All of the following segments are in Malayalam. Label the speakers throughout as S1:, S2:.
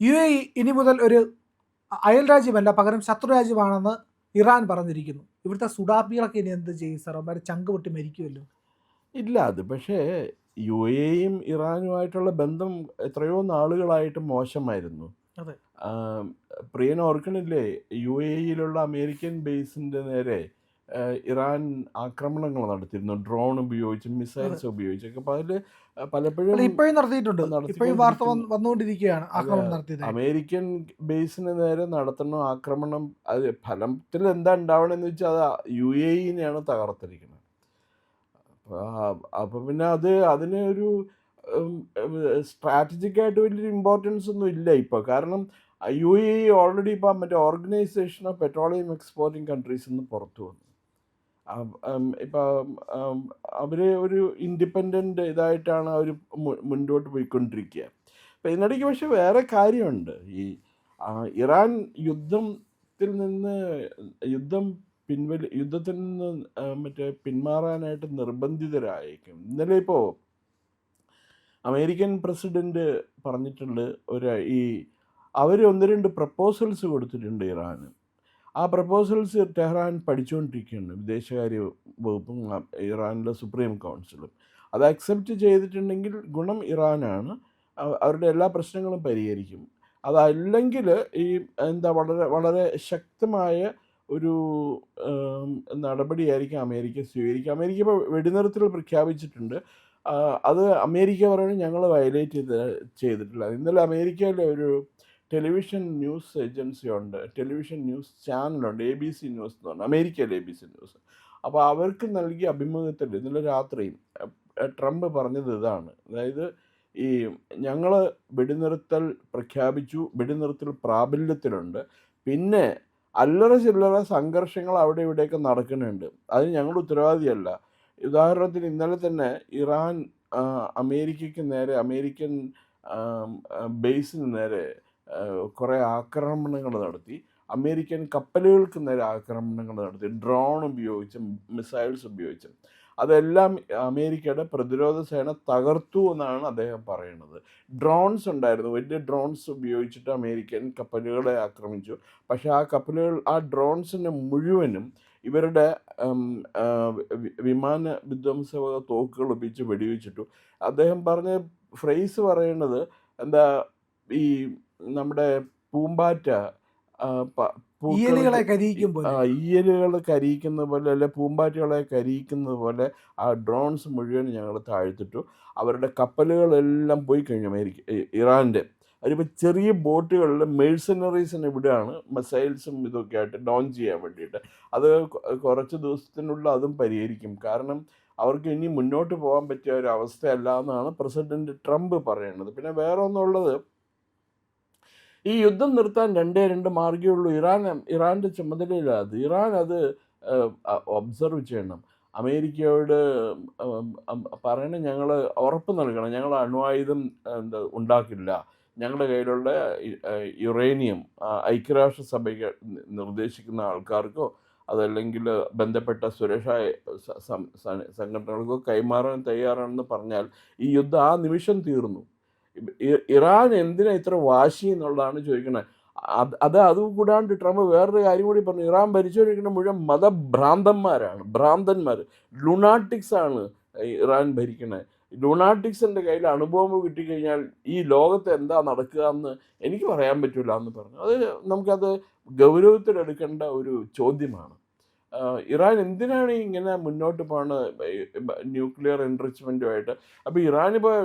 S1: UAE ഇനി മുതൽ ഒരു അയൽ രാജ്യമല്ല, പകരം ശത്രു രാജ്യമാണെന്ന് ഇറാൻ പറഞ്ഞിരിക്കുന്നു. ഇവിടുത്തെ സുഡാപ്പികളൊക്കെ ഇനി എന്ത് ചെയ്യും സാർ? അവന്മാർ ചങ്ക് പൊട്ടി മരിക്കുമല്ലോ.
S2: ഇല്ല, അത് പക്ഷേ യു എയും ഇറാനുമായിട്ടുള്ള ബന്ധം എത്രയോ നാളുകളായിട്ട് മോശമായിരുന്നു.
S1: അതെ.
S2: പ്രിയൻ ഓർക്കണില്ലേ, യു എയിലുള്ള അമേരിക്കൻ ബേസിൻ്റെ നേരെ ഇറാൻ ആക്രമണങ്ങൾ നടത്തിയിരുന്നു, ഡ്രോൺ ഉപയോഗിച്ചും മിസൈൽസ് ഉപയോഗിച്ചൊക്കെ. അപ്പോൾ അതിൽ പലപ്പോഴും
S1: ഇപ്പോഴും നടത്തിയിട്ടുണ്ട്. ഇപ്പോഴും വാർത്ത വന്നുകൊണ്ടിരിക്കുകയാണ് ആക്രമണം നടത്തിയത്.
S2: അമേരിക്കൻ ബേസിന് നേരെ നടത്തുന്ന ആക്രമണം അത് ഫലത്തിൽ എന്താ ഉണ്ടാവണമെന്ന് വെച്ചാൽ അത് യു എയിനെയാണ് തകർത്തിരിക്കുന്നത്. അപ്പം പിന്നെ അതിന് ഒരു സ്ട്രാറ്റജിക്കായിട്ട് വലിയൊരു ഇമ്പോർട്ടൻസ് ഒന്നും ഇല്ല ഇപ്പോൾ. കാരണം യു എ ഓൾറെഡി ഇപ്പം മറ്റേ organisation of petroleum exporting countries നിന്ന് പുറത്തു വന്നു. ഇപ്പം അവർ ഒരു ഇൻഡിപെൻഡൻ്റ് ഇതായിട്ടാണ് അവർ മുന്നോട്ട് പോയിക്കൊണ്ടിരിക്കുക. അപ്പം ഇതിനിടയ്ക്ക് പക്ഷേ വേറെ കാര്യമുണ്ട്. ഈ ഇറാൻ യുദ്ധത്തിൽ നിന്ന് പിന്മാറാനായിട്ട് നിർബന്ധിതരായേക്കും. ഇന്നലെ ഇപ്പോൾ അമേരിക്കൻ പ്രസിഡന്റ് പറഞ്ഞിട്ടുണ്ട്, അവർ 1-2 പ്രപ്പോസൽസ് കൊടുത്തിട്ടുണ്ട് ഇറാന്. ആ പ്രപ്പോസൽസ് ടെഹ്റാൻ പഠിച്ചുകൊണ്ടിരിക്കുകയാണ്, വിദേശകാര്യ വകുപ്പും ഇറാനിലെ സുപ്രീം കൗൺസിലും. അത് അക്സെപ്റ്റ് ചെയ്തിട്ടുണ്ടെങ്കിൽ ഗുണം ഇറാനാണ്, അവരുടെ എല്ലാ പ്രശ്നങ്ങളും പരിഹരിക്കും. അതല്ലെങ്കിൽ വളരെ വളരെ ശക്തമായ ഒരു നടപടിയായിരിക്കും അമേരിക്ക സ്വീകരിക്കുക. അമേരിക്ക ഇപ്പോൾ വെടിനിർത്തൽ പ്രഖ്യാപിച്ചിട്ടുണ്ട്. അത് അമേരിക്ക പറയുന്നത് ഞങ്ങൾ വയലേറ്റ് ചെയ്തിട്ടില്ല. ഇന്നലെ അമേരിക്കയിലെ ഒരു ടെലിവിഷൻ ന്യൂസ് ഏജൻസി ഉണ്ട്, ടെലിവിഷൻ ന്യൂസ് ചാനലുണ്ട്, ABC ന്യൂസ് എന്ന് പറഞ്ഞാൽ, അമേരിക്കയിലെ ABC ന്യൂസ്. അപ്പോൾ അവർക്ക് നൽകിയ അഭിമുഖത്തിൽ ഇന്നലെ രാത്രി ട്രംപ് പറഞ്ഞത് ഇതാണ്. അതായത് ഞങ്ങൾ വെടിനിർത്തൽ പ്രഖ്യാപിച്ചു, വെടിനിർത്തൽ പ്രാബല്യത്തിലുണ്ട്, പിന്നെ അല്ലറ ചില്ലറ സംഘർഷങ്ങൾ അവിടെ ഇവിടെയൊക്കെ നടക്കുന്നുണ്ട്, അതിന് ഞങ്ങൾ ഉത്തരവാദിയല്ല. ഉദാഹരണത്തിന് ഇന്നലെ തന്നെ ഇറാൻ അമേരിക്കയ്ക്ക് നേരെ, അമേരിക്കൻ ബേസിന് നേരെ കുറേ ആക്രമണങ്ങൾ നടത്തി, അമേരിക്കൻ കപ്പലുകൾക്ക് നേരെ ആക്രമണങ്ങൾ നടത്തി, ഡ്രോൺ ഉപയോഗിച്ചും മിസൈൽസ് ഉപയോഗിച്ചും. അതെല്ലാം അമേരിക്കയുടെ പ്രതിരോധ സേന തകർത്തു എന്നാണ് അദ്ദേഹം പറയുന്നത്. ഡ്രോൺസ് ഉണ്ടായിരുന്നു, വലിയ ഡ്രോൺസ് ഉപയോഗിച്ചിട്ട് അമേരിക്കൻ കപ്പലുകളെ ആക്രമിച്ചു. പക്ഷേ ആ ഡ്രോൺസിനെ മുഴുവനും ഇവരുടെ വിമാന വിധ്വംസക തോക്കുകൾ ഉപയോഗിച്ച് വെടിവെച്ചിട്ടു. അദ്ദേഹം പറഞ്ഞ ഫ്രേസ് പറയുന്നത് എന്താ, ഈ നമ്മുടെ പൂമ്പാറ്റ
S1: ഈയലുകളെ
S2: കരിയിക്കുന്ന പോലെ, അല്ലെ പൂമ്പാറ്റകളെ കരിയിക്കുന്നത് പോലെ ആ ഡ്രോൺസ് മുഴുവൻ ഞങ്ങൾ താഴ്ത്തിട്ടു. അവരുടെ കപ്പലുകളെല്ലാം പോയി കഴിഞ്ഞു ഇറാൻ്റെ. അതിപ്പോൾ ചെറിയ ബോട്ടുകളിൽ മെഴ്സനറീസിന് ഇവിടെയാണ് മിസൈൽസും ഇതൊക്കെ ആയിട്ട് ലോഞ്ച് ചെയ്യാൻ വേണ്ടിയിട്ട്. അത് കുറച്ച് ദിവസത്തിനുള്ള അതും പരിഹരിക്കും. കാരണം അവർക്ക് ഇനി മുന്നോട്ട് പോകാൻ പറ്റിയ ഒരു അവസ്ഥയല്ല എന്നാണ് പ്രസിഡന്റ് ട്രംപ് പറയുന്നത്. പിന്നെ വേറെ ഒന്നുള്ളത്, ഈ യുദ്ധം നിർത്താൻ 2 മാർഗ്ഗമേ ഉള്ളൂ. ഇറാൻ്റെ ചുമതലയില്ല അത്. ഇറാൻ അത് ഒബ്സർവ് ചെയ്യണം. അമേരിക്കയോട് പറയണം, ഞങ്ങൾ ഉറപ്പ് നൽകണം, ഞങ്ങൾ അണ്വായുധം ഉണ്ടാക്കില്ല, ഞങ്ങളുടെ കയ്യിലുള്ള യുറേനിയം ഐക്യരാഷ്ട്രസഭയ്ക്ക് നിർദ്ദേശിക്കുന്ന ആൾക്കാർക്കോ അതല്ലെങ്കിൽ ബന്ധപ്പെട്ട സുരക്ഷാ സംഘടനകൾക്കോ കൈമാറാൻ തയ്യാറാണെന്ന് പറഞ്ഞാൽ ഈ യുദ്ധം ആ നിമിഷം തീർന്നു. ഇറാൻ എന്തിനാ ഇത്ര വാശി എന്നുള്ളതാണ് ചോദിക്കുന്നത്. അതുകൂടാണ്ട് ട്രംപ് വേറൊരു കാര്യം കൂടി പറഞ്ഞു. ഇറാൻ ഭരിച്ചുകൊണ്ടിരിക്കുന്ന മുഴുവൻ ഭ്രാന്തന്മാർ, ലുണാറ്റിക്സ് ആണ് ഇറാൻ ഭരിക്കുന്നത്. ലുണാറ്റിക്സിൻ്റെ കയ്യിൽ അണുബോംബ് കിട്ടിക്കഴിഞ്ഞാൽ ഈ ലോകത്ത് എന്താ നടക്കുക എന്ന് എനിക്ക് പറയാൻ പറ്റില്ല എന്ന് പറഞ്ഞു. അത് നമുക്കത് ഗൗരവത്തിലെടുക്കേണ്ട ഒരു ചോദ്യമാണ്. ഇറാൻ എന്തിനാണ് ഇങ്ങനെ മുന്നോട്ട് പോകുന്നത് ന്യൂക്ലിയർ എൻറിച്ച്മെൻറ്റുമായിട്ട്? അപ്പോൾ ഇറാനിപ്പോൾ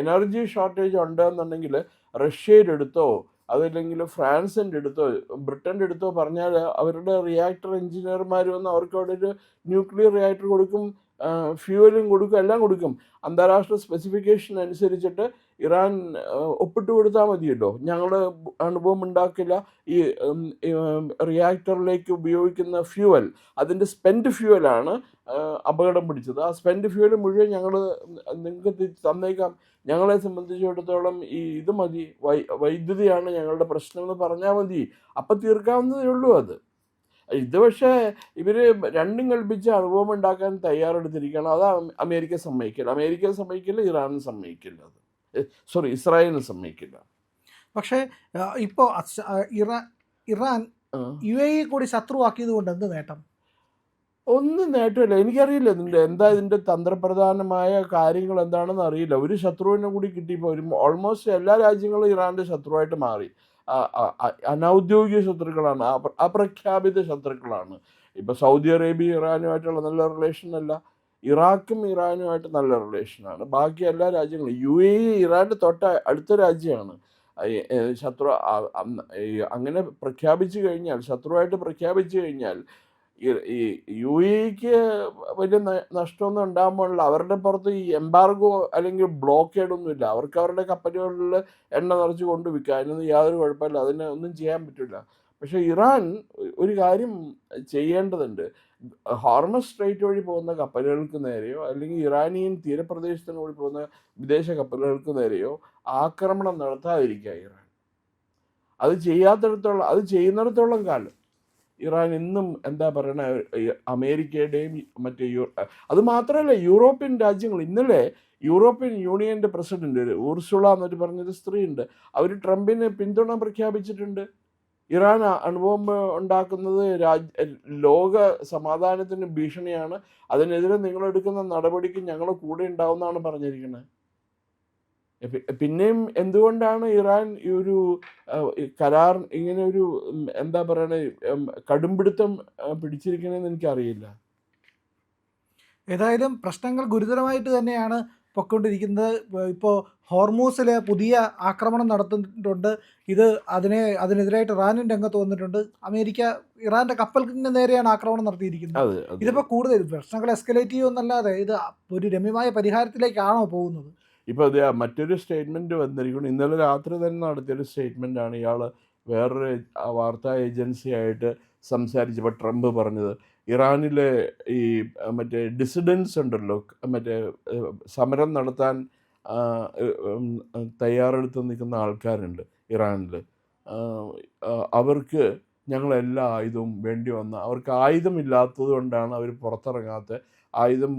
S2: എനർജി ഷോർട്ടേജ് ഉണ്ടെന്നുണ്ടെങ്കിൽ റഷ്യയുടെ അടുത്തോ അതല്ലെങ്കിൽ ഫ്രാൻസിൻ്റെ അടുത്തോ ബ്രിട്ടൻ്റെ അടുത്തോ പറഞ്ഞാൽ അവരുടെ റിയാക്ടർ എഞ്ചിനീയർമാർ വന്ന് അവർക്ക് അവിടെ ഒരു ന്യൂക്ലിയർ റിയാക്ടർ കൊടുക്കും, ഫ്യൂവലും കൊടുക്കും, എല്ലാം കൊടുക്കും. അന്താരാഷ്ട്ര സ്പെസിഫിക്കേഷൻ അനുസരിച്ചിട്ട് ഇറാൻ ഒപ്പിട്ട് കൊടുത്താൽ മതിയല്ലോ. ഞങ്ങൾ അണുബോംബ് ഉണ്ടാക്കില്ല. ഈ റിയാക്ടറിലേക്ക് ഉപയോഗിക്കുന്ന ഫ്യൂവൽ, അതിൻ്റെ സ്പെൻഡ് ഫ്യൂവലാണ് അപകടം പിടിച്ചത്. ആ സ്പെൻഡ് ഫ്യൂവൽ മുഴുവൻ ഞങ്ങൾ നിങ്ങൾക്ക് തന്നേക്കാം, ഞങ്ങളെ സംബന്ധിച്ചിടത്തോളം ഇത് മതി, വൈദ്യുതിയാണ് ഞങ്ങളുടെ പ്രശ്നമെന്ന് പറഞ്ഞാൽ മതി, അപ്പം തീർക്കാവുന്നതേ ഉള്ളൂ അത്. ഇത് പക്ഷേ ഇവർ രണ്ടും കൽപ്പിച്ച് അണുബോംബ് ഉണ്ടാക്കാൻ തയ്യാറെടുത്തിരിക്കുകയാണ്. അത് അമേരിക്ക സമ്മതിക്കില്ല, ഇറാനും സമ്മതിക്കില്ല, ഇസ്രായേലിന് സമ്മതിക്കില്ല.
S1: പക്ഷേ ഇപ്പോൾ ഇറാൻ
S2: ആ.
S1: UAE കൂടി ശത്രുവാക്കിയത് കൊണ്ട് എന്ത് നേട്ടം?
S2: ഒന്നും നേട്ടമില്ല. എനിക്കറിയില്ല ഇതിൻ്റെ തന്ത്രപ്രധാനമായ കാര്യങ്ങൾ എന്താണെന്ന് അറിയില്ല. ഒരു ശത്രുവിനെ കൂടി കിട്ടിയപ്പോൾ ഓൾമോസ്റ്റ് എല്ലാ രാജ്യങ്ങളും ഇറാൻ്റെ ശത്രുവായിട്ട് മാറി. അനൗദ്യോഗിക ശത്രുക്കളാണ്, അപ്രഖ്യാപിത ശത്രുക്കളാണ്. ഇപ്പോൾ സൗദി അറേബ്യ ഇറാനുമായിട്ടുള്ള നല്ല റിലേഷൻ അല്ല, ഇറാഖും ഇറാനുമായിട്ട് നല്ല റിലേഷനാണ്. ബാക്കി എല്ലാ രാജ്യങ്ങളും UAE ഇറാൻ്റെ അടുത്ത രാജ്യമാണ്. ശത്രു അങ്ങനെ പ്രഖ്യാപിച്ചു കഴിഞ്ഞാൽ, ശത്രുവായിട്ട് പ്രഖ്യാപിച്ചു കഴിഞ്ഞാൽ ഈ UAEക്ക് വലിയ നഷ്ടമൊന്നും ഉണ്ടാകാൻ പോണില്ല. അവരുടെ പുറത്ത് ഈ എംബാർഗോ അല്ലെങ്കിൽ ബ്ലോക്കേഡ് ഒന്നുമില്ല. അവർക്ക് അവരുടെ കപ്പലുകളിൽ എണ്ണ നിറച്ച് കൊണ്ട് വിൽക്കാം. അതിനൊന്നും യാതൊരു കുഴപ്പമില്ല. അതിന് ഒന്നും ചെയ്യാൻ പറ്റില്ല. പക്ഷേ ഇറാൻ ഒരു കാര്യം ചെയ്യേണ്ടതുണ്ട്. ഹോർമസ് സ്ട്രെയിറ്റ് വഴി പോകുന്ന കപ്പലുകൾക്ക് നേരെയോ അല്ലെങ്കിൽ ഇറാനിയൻ തീരപ്രദേശത്തിനൂടെ പോകുന്ന വിദേശ കപ്പലുകൾക്ക് നേരെയോ ആക്രമണം നടത്താതിരിക്കുക ഇറാൻ. അത് ചെയ്യുന്നിടത്തോളം കാലം ഇറാൻ ഇന്നും എന്താ പറയണ അമേരിക്കയുടെയും മറ്റേ അത് മാത്രമല്ല യൂറോപ്യൻ രാജ്യങ്ങൾ. ഇന്നലെ യൂറോപ്യൻ യൂണിയൻ്റെ പ്രസിഡന്റ് ഉർസുള എന്നൊരു പറഞ്ഞൊരു സ്ത്രീയുണ്ട്. അവർ ട്രംപിന് പിന്തുണ പ്രഖ്യാപിച്ചിട്ടുണ്ട്. ഇറാൻ അണുബോംബ് ഉണ്ടാക്കുന്നത് ലോക സമാധാനത്തിന് ഭീഷണിയാണ്, അതിനെതിരെ നിങ്ങളെടുക്കുന്ന നടപടിക്ക് ഞങ്ങൾ കൂടെ ഉണ്ടാവുമെന്നാണ് പറഞ്ഞിരിക്കുന്നത്. പിന്നെയും എന്തുകൊണ്ടാണ് ഇറാൻ ഈ ഒരു കരാർ ഇങ്ങനെ ഒരു എന്താ പറയണ കടുംപിടുത്തം പിടിച്ചിരിക്കണമെന്ന് എനിക്കറിയില്ല.
S1: ഏതായാലും പ്രശ്നങ്ങൾ ഗുരുതരമായിട്ട് തന്നെയാണ് പൊയ്ക്കൊണ്ടിരിക്കുന്നത്. ഇപ്പോൾ ഹോർമൂസിൽ പുതിയ ആക്രമണം നടത്തുന്നുണ്ട്. അതിനെതിരായിട്ട് ഇറാനും രംഗത്ത് വന്നിട്ടുണ്ട്. അമേരിക്ക ഇറാൻ്റെ കപ്പലിന് നേരെയാണ് ആക്രമണം നടത്തിയിരിക്കുന്നത്. ഇതിപ്പോൾ കൂടുതൽ പ്രശ്നങ്ങൾ എസ്കലേറ്റ് ചെയ്യുമെന്നല്ലാതെ ഇത് ഒരു രമ്യമായ പരിഹാരത്തിലേക്കാണോ പോകുന്നത്?
S2: ഇപ്പോൾ അത് മറ്റൊരു സ്റ്റേറ്റ്മെൻറ്റ് വന്നിരിക്കുന്നു. ഇന്നലെ രാത്രി തന്നെ നടത്തിയൊരു സ്റ്റേറ്റ്മെൻറ്റാണ് ഇയാൾ വേറൊരു വാർത്താ ഏജൻസിയായിട്ട് സംസാരിച്ചപ്പോൾ ട്രംപ് പറഞ്ഞത്. ഇറാനിലെ ഈ മറ്റേ ഡിസിഡൻസ് ഉണ്ടല്ലോ, മറ്റേ സമരം നടത്താൻ തയ്യാറെടുത്ത് നിൽക്കുന്ന ആൾക്കാരുണ്ട് ഇറാനിൽ. അവർക്ക് ഞങ്ങളെല്ലാ ആയുധവും വേണ്ടി വന്ന, അവർക്ക് ആയുധമില്ലാത്തത് കൊണ്ടാണ് അവർ പുറത്തിറങ്ങാത്തത്. ആയുധം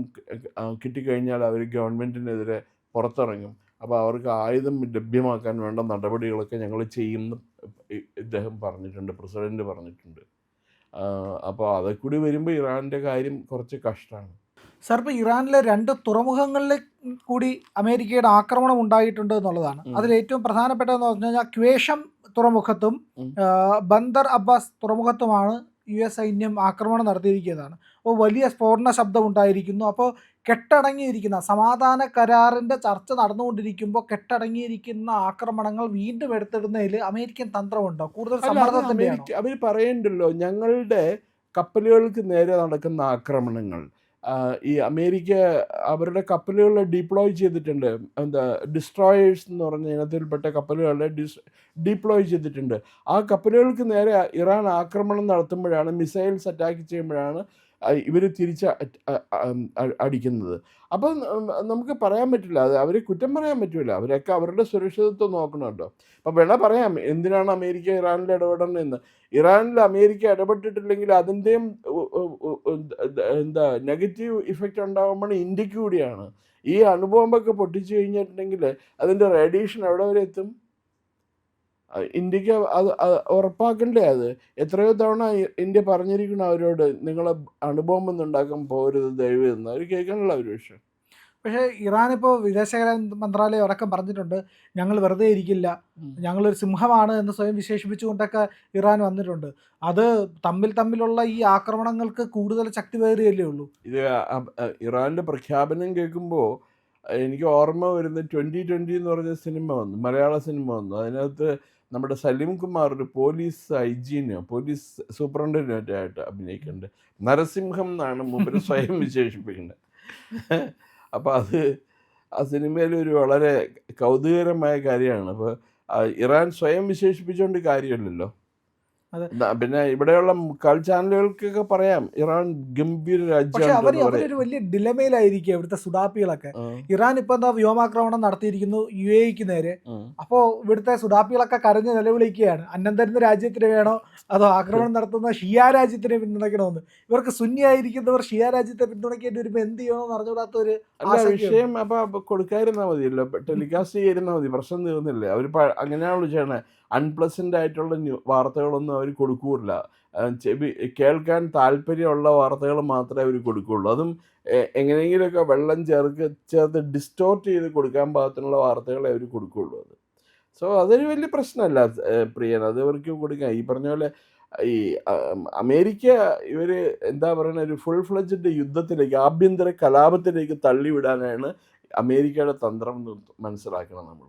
S2: കിട്ടിക്കഴിഞ്ഞാൽ അവർ ഗവൺമെൻറ്റിനെതിരെ പുറത്തിറങ്ങും. അപ്പോൾ അവർക്ക് ആയുധം ലഭ്യമാക്കാൻ വേണ്ട നടപടികളൊക്കെ ഞങ്ങൾ ചെയ്യുമെന്ന് ഇദ്ദേഹം പറഞ്ഞിട്ടുണ്ട്, പ്രസിഡൻറ്റ് പറഞ്ഞിട്ടുണ്ട്. അപ്പോൾ അതൊക്കെ കൂടി വരുമ്പോൾ ഇറാൻ്റെ കാര്യം കുറച്ച് കഷ്ടമാണ്.
S1: സാർ, ഇപ്പോൾ ഇറാനിലെ 2 തുറമുഖങ്ങളിൽ കൂടി അമേരിക്കയുടെ ആക്രമണം ഉണ്ടായിട്ടുണ്ട് എന്നുള്ളതാണ്. അതിലേറ്റവും പ്രധാനപ്പെട്ടതെന്ന് പറഞ്ഞു കഴിഞ്ഞാൽ ക്വേഷം തുറമുഖത്തും ബന്ദർ അബ്ബാസ് തുറമുഖത്തുമാണ് US സൈന്യം ആക്രമണം നടത്തിയിരിക്കുന്നതാണ്. അപ്പോൾ വലിയ സ്ഫോടന ശബ്ദം ഉണ്ടായിരിക്കുന്നു. അപ്പോൾ കെട്ടടങ്ങിയിരിക്കുന്ന സമാധാന കരാറിൻ്റെ ചർച്ച നടന്നുകൊണ്ടിരിക്കുമ്പോൾ കെട്ടടങ്ങിയിരിക്കുന്ന ആക്രമണങ്ങൾ വീണ്ടും എടുത്തിടുന്നതിൽ അമേരിക്കൻ തന്ത്രമുണ്ടോ? കൂടുതൽ സമ്മർദ്ദത്തിൻ്റെ
S2: അവർ പറയണ്ടല്ലോ, ഞങ്ങളുടെ കപ്പലുകൾക്ക് നേരെ നടക്കുന്ന ആക്രമണങ്ങൾ ഈ അമേരിക്ക അവരുടെ കപ്പലുകളെ ഡിപ്ലോയ് ചെയ്തിട്ടുണ്ട്. ഡിസ്ട്രോയേഴ്സ് എന്ന് പറഞ്ഞ ഇനത്തിൽപ്പെട്ട കപ്പലുകളെ ഡിപ്ലോയ് ചെയ്തിട്ടുണ്ട്. ആ കപ്പലുകൾക്ക് നേരെ ഇറാൻ ആക്രമണം നടത്തുമ്പോഴാണ്, മിസൈൽസ് അറ്റാക്ക് ചെയ്യുമ്പോഴാണ് ഇവർ അടിക്കുന്നത്. അപ്പം നമുക്ക് പറയാൻ പറ്റില്ല, അത് അവരെ കുറ്റം പറയാൻ പറ്റില്ല. അവരൊക്കെ അവരുടെ സുരക്ഷിതത്വം നോക്കണമല്ലോ. അപ്പം വേണം പറയാം എന്തിനാണ് അമേരിക്ക ഇറാനിൽ ഇടപെടണമെന്ന്. ഇറാനിൽ അമേരിക്ക ഇടപെട്ടിട്ടില്ലെങ്കിൽ അതിൻ്റെയും നെഗറ്റീവ് ഇഫക്റ്റ് ഉണ്ടാകുമ്പോൾ ഇന്ത്യക്ക് കൂടിയാണ്. ഈ അണുബോംബൊക്കെ പൊട്ടിച്ചു കഴിഞ്ഞിട്ടുണ്ടെങ്കിൽ അതിൻ്റെ റേഡിയേഷൻ എവിടെ വരെ എത്തും? ഇന്ത്യക്ക് അത് ഉറപ്പാക്കണ്ടേ? അത് എത്രയോ തവണ ഇന്ത്യ പറഞ്ഞിരിക്കണം അവരോട്, നിങ്ങൾ അണുബോംബൊന്നും ഉണ്ടാക്കാൻ പോകരുത് ദയവ് എന്ന്. അവർ കേൾക്കണല്ലോ അവർ.
S1: പക്ഷേ ഇറാനിപ്പോൾ വിദേശകാര്യ മന്ത്രാലയം അടക്കം പറഞ്ഞിട്ടുണ്ട്, ഞങ്ങൾ വെറുതെ ഇരിക്കില്ല, ഞങ്ങളൊരു സിംഹമാണ് എന്ന് സ്വയം വിശേഷിപ്പിച്ചുകൊണ്ടൊക്കെ ഇറാൻ വന്നിട്ടുണ്ട്. അത് തമ്മിലുള്ള ഈ ആക്രമണങ്ങൾക്ക് കൂടുതൽ ശക്തി പകരുകയല്ലേ ഉള്ളൂ.
S2: ഇത് ഇറാൻ്റെ പ്രഖ്യാപനം കേൾക്കുമ്പോൾ എനിക്ക് ഓർമ്മ വരുന്ന 2020 എന്ന് പറഞ്ഞ സിനിമ വന്നു, മലയാള സിനിമ വന്നു. അതിനകത്ത് നമ്മുടെ സലീം കുമാർ ഒരു പോലീസ് പോലീസ് സൂപ്രണ്ടിനായിട്ട് അഭിനയിക്കുന്നുണ്ട്. നരസിംഹം എന്നാണ് മൂപ്പര് സ്വയം വിശേഷിപ്പിക്കുന്നത്. അപ്പോൾ ആ സിനിമയിൽ ഒരു വളരെ കൗതുകകരമായ കാര്യമാണ്. അപ്പോൾ ഇറാൻ സ്വയം വിശേഷിപ്പിച്ചുകൊണ്ട് കാര്യമില്ലല്ലോ.
S1: അതെ.
S2: പിന്നെ ഇവിടെയുള്ള മുക്കാൽ ചാനലുകൾക്കൊക്കെ പറയാം ഇറാൻ ഗംഭീര
S1: പക്ഷെ
S2: രാജ്യമാണെന്ന് പറയാം.
S1: അവരൊരു വലിയ ഡിലമയിലായിരിക്കും ഇവിടുത്തെ സുഡാപ്പികളൊക്കെ.
S2: ആ,
S1: ഇറാൻ ഇപ്പൊ എന്താ വ്യോമാക്രമണം നടത്തിയിരിക്കുന്നു UAEക്ക് നേരെ.
S2: ഉം.
S1: അപ്പോൾ ഇവിടുത്തെ സുഡാപ്പികളൊക്കെ കരഞ്ഞ് നിലവിളിക്കുകയാണ്, അന്നം തരുന്ന രാജ്യത്തിന് വേണോ അതോ ആക്രമണം നടത്തുന്ന ഷിയ രാജ്യത്തിനെ പിന്തുണയ്ക്കണമെന്ന്. ഇവർക്ക് സുന്നി ആയിരിക്കുന്നവർ ഷിയ രാജ്യത്തെ പിന്തുണയ്ക്കേണ്ടി വരുമ്പോൾ എന്ത് ചെയ്യണമെന്ന് അറിഞ്ഞുകൂടാത്ത ഒരു
S2: അല്ല,
S1: ആശങ്കയുണ്ട്.
S2: വിഷയം അപ്പൊ കൊടുക്കാതിരുന്നാ മതിയല്ലോ, ടെലികാസ്റ്റ് ചെയ്യാതിരുന്നാ മതി, പ്രശ്നം തീർന്നില്ലേ. അവർ അങ്ങനെയാണല്ലോ ചെയ്യണേ. അൺപ്ലസന്റ് ആയിട്ടുള്ള വാർത്തകളൊന്നും അവർ കൊടുക്കൂല. ചെവി കേൾക്കാൻ താല്പര്യമുള്ള വാർത്തകൾ മാത്രമേ അവർ കൊടുക്കുകയുള്ളൂ. അതും എങ്ങനെയെങ്കിലുമൊക്കെ വെള്ളം ചേർത്ത് ഡിസ്റ്റോർട്ട് ചെയ്ത് കൊടുക്കാൻ പാകത്തിനുള്ള വാർത്തകളെ അവർ കൊടുക്കുകയുള്ളൂ. സോ അതൊരു വലിയ പ്രശ്നമല്ല പ്രിയൻ, അത് അവർക്ക് കൊടുക്കാം. ഈ പറഞ്ഞ പോലെ ഈ അമേരിക്ക ഇവർ എന്താ പറയുക, ഒരു ഫുൾ ഫ്ലെഡ്ജ്ഡ് യുദ്ധത്തിലേക്ക്, ആഭ്യന്തര കലാപത്തിലേക്ക് തള്ളിവിടാനാണ് അമേരിക്കയുടെ തന്ത്രം എന്ന് മനസ്സിലാക്കണം നമ്മൾ.